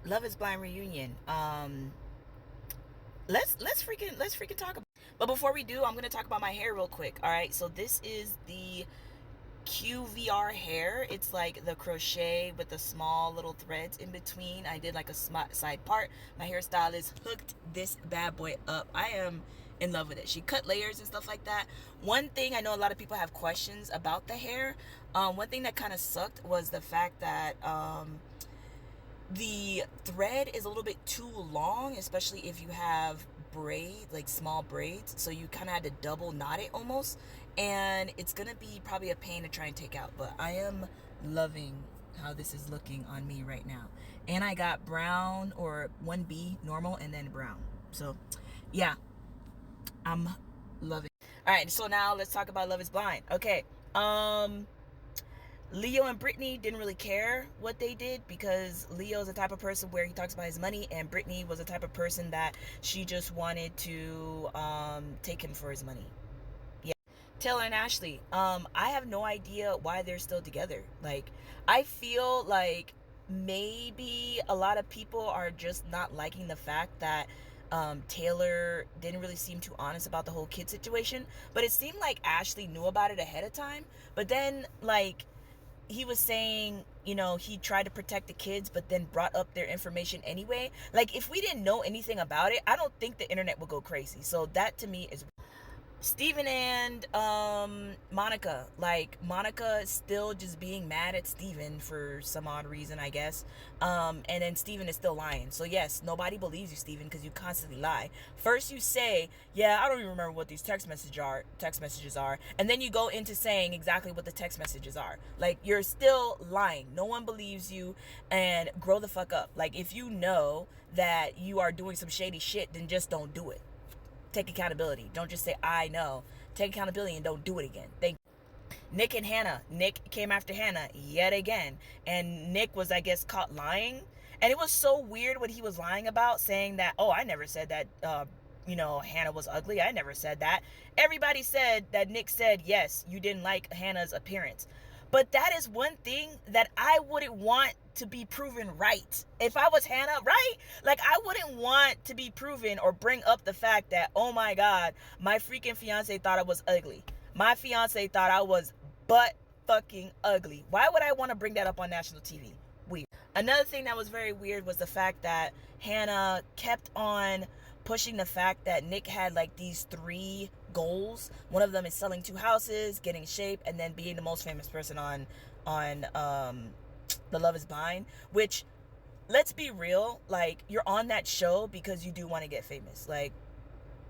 Love is Blind reunion. Let's freaking talk about it. But before we do, I'm gonna talk about my hair real quick. All right, so this is the QVR hair. It's like the crochet with the small little threads in between. I did like a side part. My hairstylist hooked this bad boy up. I am in love with it. She cut layers and stuff like that. One thing, I know a lot of people have questions about the hair. One thing that kind of sucked was the fact that the thread is a little bit too long, especially if you have braids, like small braids, so you kind of had to double knot it almost, and it's gonna be probably a pain to try and take out, but I am loving how this is looking on me right now. And I got brown, or 1B normal, and then brown. So yeah, I'm loving. All right, so now let's talk about Love is Blind. Okay. Leo and Brittany didn't really care what they did, because Leo's the type of person where he talks about his money, and Brittany was the type of person that she just wanted to take him for his money. Yeah. Taylor and Ashley, I have no idea why they're still together. Like, I feel like maybe a lot of people are just not liking the fact that Taylor didn't really seem too honest about the whole kid situation, but it seemed like Ashley knew about it ahead of time. But then, like, he was saying, he tried to protect the kids, but then brought up their information anyway. Like, if we didn't know anything about it, I don't think the internet would go crazy. So that to me is Steven and Monica. Like, Monica is still just being mad at Steven for some odd reason, I guess. And then Steven is still lying. So yes, nobody believes you, Steven, because you constantly lie. First you say, yeah, I don't even remember what these text messages are, and then you go into saying exactly what the text messages are. Like, you're still lying. No one believes you, and grow the fuck up. Like, if you know that you are doing some shady shit, then just don't do it. Take accountability. Don't just say, I know. Take accountability and don't do it again. Thank you. Nick and Hannah. Nick came after Hannah yet again. And Nick was, I guess, caught lying. And it was so weird what he was lying about, saying that, oh, I never said that, Hannah was ugly. I never said that. Everybody said that Nick said, yes, you didn't like Hannah's appearance. But that is one thing that I wouldn't want to be proven right. If I was Hannah, right? Like, I wouldn't want to be proven or bring up the fact that, oh my God, my freaking fiance thought I was ugly. My fiance thought I was butt fucking ugly. Why would I want to bring that up on national TV? Weird. Another thing that was very weird was the fact that Hannah kept on pushing the fact that Nick had like these three goals. One of them is selling two houses, getting shape, and then being the most famous person on the Love is Blind. Which, let's be real, like, you're on that show because you do want to get famous. Like,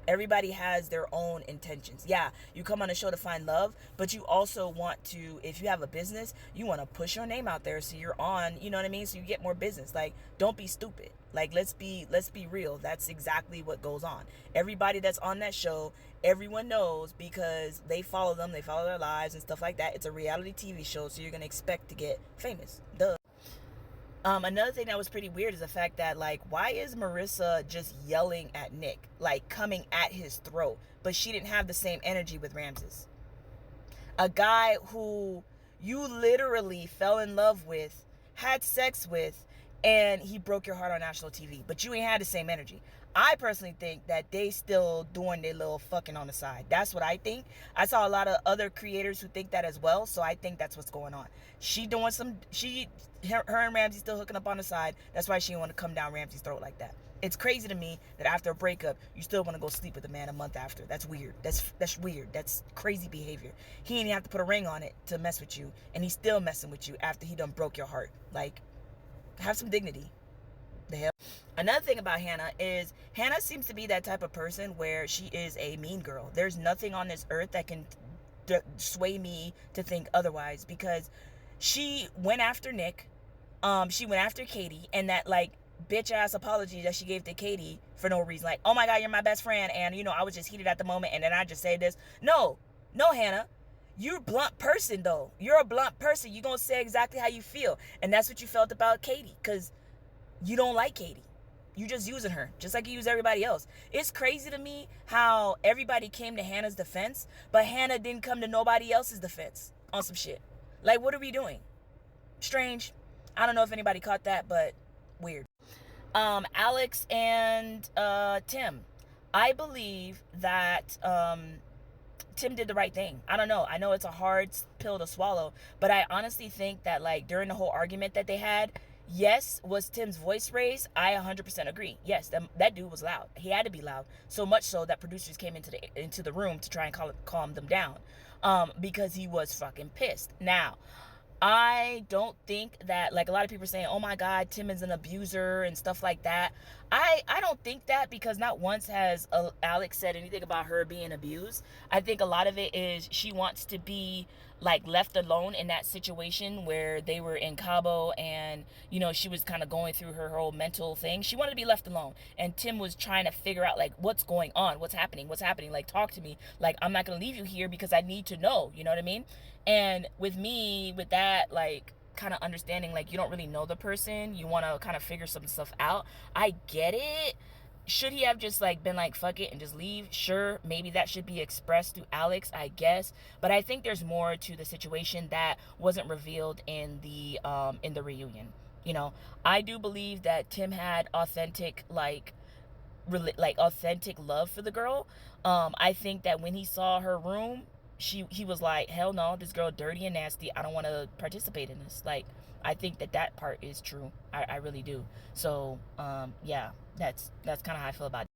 everybody has their own intentions. Yeah, you come on a show to find love, but you also want to, if you have a business, you want to push your name out there so you're on, you know what I mean? So you get more business. Like, don't be stupid. Like, let's be real. That's exactly what goes on. Everybody that's on that show, everyone knows, because they follow them, they follow their lives and stuff like that. It's a reality TV show, so you're going to expect to get famous. Duh. Another thing that was pretty weird is the fact that, like, why is Marissa just yelling at Nick, like coming at his throat, but she didn't have the same energy with Ramses, a guy who you literally fell in love with, had sex with, and he broke your heart on national TV, but you ain't had the same energy. I personally think that they still doing their little fucking on the side. That's what I think. I saw a lot of other creators who think that as well, so I think that's what's going on. She doing some, her and Ramsey still hooking up on the side. That's why she didn't want to come down Ramsey's throat like that. It's crazy to me that after a breakup, you still want to go sleep with a man a month after. That's weird. That's weird. That's crazy behavior. He didn't have to put a ring on it to mess with you, and he's still messing with you after he done broke your heart. Like, have some dignity. The hell. Another thing about Hannah is Hannah seems to be that type of person where she is a mean girl. There's nothing on this earth that can sway me to think otherwise, because she went after Nick. She went after Katie, and that, like, bitch ass apology that she gave to Katie for no reason, like, oh my God, you're my best friend, and I was just heated at the moment, and then I just say this. No, Hannah, you're a blunt person. Though you're a blunt person, you gonna say exactly how you feel, and that's what you felt about Katie, because you don't like Katie. You just using her just like you use everybody else. It's crazy to me how everybody came to Hannah's defense, but Hannah didn't come to nobody else's defense on some shit. Like, what are we doing? Strange. I don't know if anybody caught that, but Weird. Alex and Tim. I believe that Tim did the right thing. I don't know. I know it's a hard pill to swallow, but I honestly think that, like, during the whole argument that they had, yes, was Tim's voice raised? I 100% agree. Yes, that dude was loud. He had to be loud. So much so that producers came into the room to try and calm them down, because he was fucking pissed. Now, I don't think that, like, a lot of people are saying, oh my God, Tim is an abuser and stuff like that. I don't think that, because not once has Alex said anything about her being abused. I think a lot of it is she wants to be, like, left alone in that situation where they were in Cabo, and, you know, she was kind of going through her whole mental thing. She wanted to be left alone. And Tim was trying to figure out, like, what's going on? What's happening? Like, talk to me. Like, I'm not going to leave you here because I need to know. You know what I mean? And with me, with that, like, kind of understanding, like, you don't really know the person, you want to kind of figure some stuff out. I get it. Should he have just, like, been like, fuck it and just leave? Sure, maybe that should be expressed through Alex, I guess. But I think there's more to the situation that wasn't revealed in the reunion. You know, I do believe that Tim had authentic, like, authentic love for the girl. I think that when he saw her room, he was like, hell no, this girl dirty and nasty, I don't want to participate in this. Like, I think that part is true. I really do. So yeah, that's kind of how I feel about it.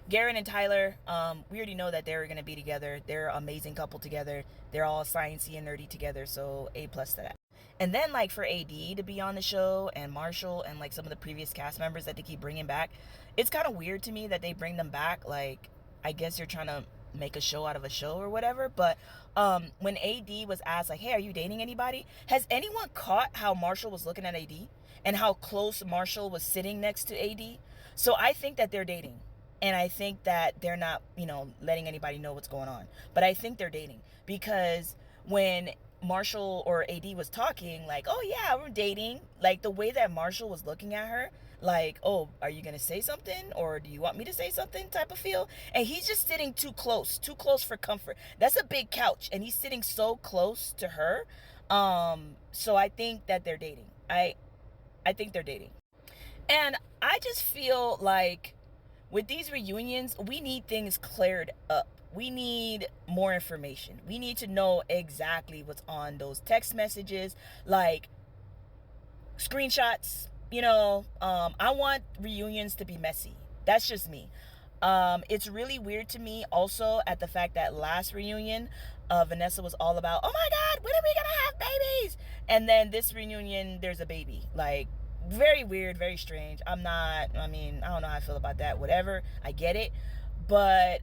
Garrett and Tyler, we already know that they're gonna be together. They're an amazing couple together. They're all sciencey and nerdy together, so A plus to that. And then, like, for AD to be on the show, and Marshall, and, like, some of the previous cast members that they keep bringing back, it's kind of weird to me that they bring them back. Like, I guess you're trying to make a show out of a show or whatever. But when AD was asked, like, hey, are you dating anybody? Has anyone caught how Marshall was looking at AD and how close Marshall was sitting next to AD? So I think that they're dating. And I think that they're not, you know, letting anybody know what's going on. But I think they're dating, because when Marshall or AD was talking, like, oh yeah, we're dating, like, the way that Marshall was looking at her, like, oh, are you gonna say something, or do you want me to say something, type of feel. And he's just sitting too close for comfort. That's a big couch, and he's sitting so close to her. So I think that they're dating. I think they're dating. And I just feel like with these reunions, we need things cleared up. We need more information. We need to know exactly what's on those text messages, like screenshots. You know, I want reunions to be messy. That's just me. It's really weird to me also at the fact that last reunion, Vanessa was all about, oh my God, when are we gonna have babies? And then this reunion, there's a baby. Like, very weird, very strange. I don't know how I feel about that. Whatever, I get it. But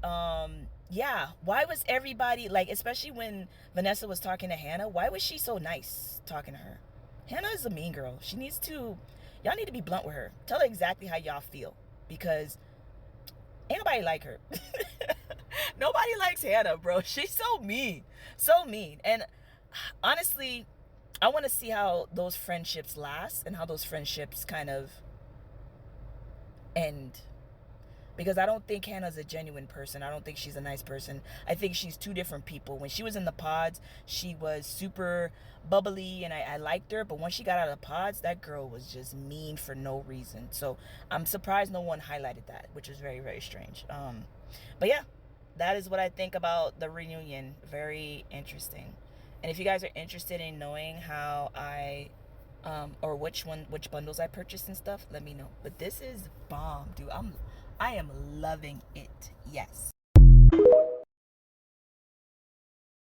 yeah, why was everybody, like, especially when Vanessa was talking to Hannah, why was she so nice talking to her? Hannah is a mean girl. Y'all need to be blunt with her. Tell her exactly how y'all feel, because ain't nobody like her. Nobody likes Hannah, bro. She's so mean. So mean. And honestly, I want to see how those friendships last and how those friendships kind of end. Because I don't think Hannah's a genuine person. I don't think she's a nice person. I think she's two different people. When she was in the pods, she was super bubbly, and I liked her. But once she got out of the pods, that girl was just mean for no reason. So I'm surprised no one highlighted that, which is very, very strange. But yeah, that is what I think about the reunion. Very interesting. And if you guys are interested in knowing how or which bundles I purchased and stuff, let me know. But this is bomb, dude. I am loving it. Yes.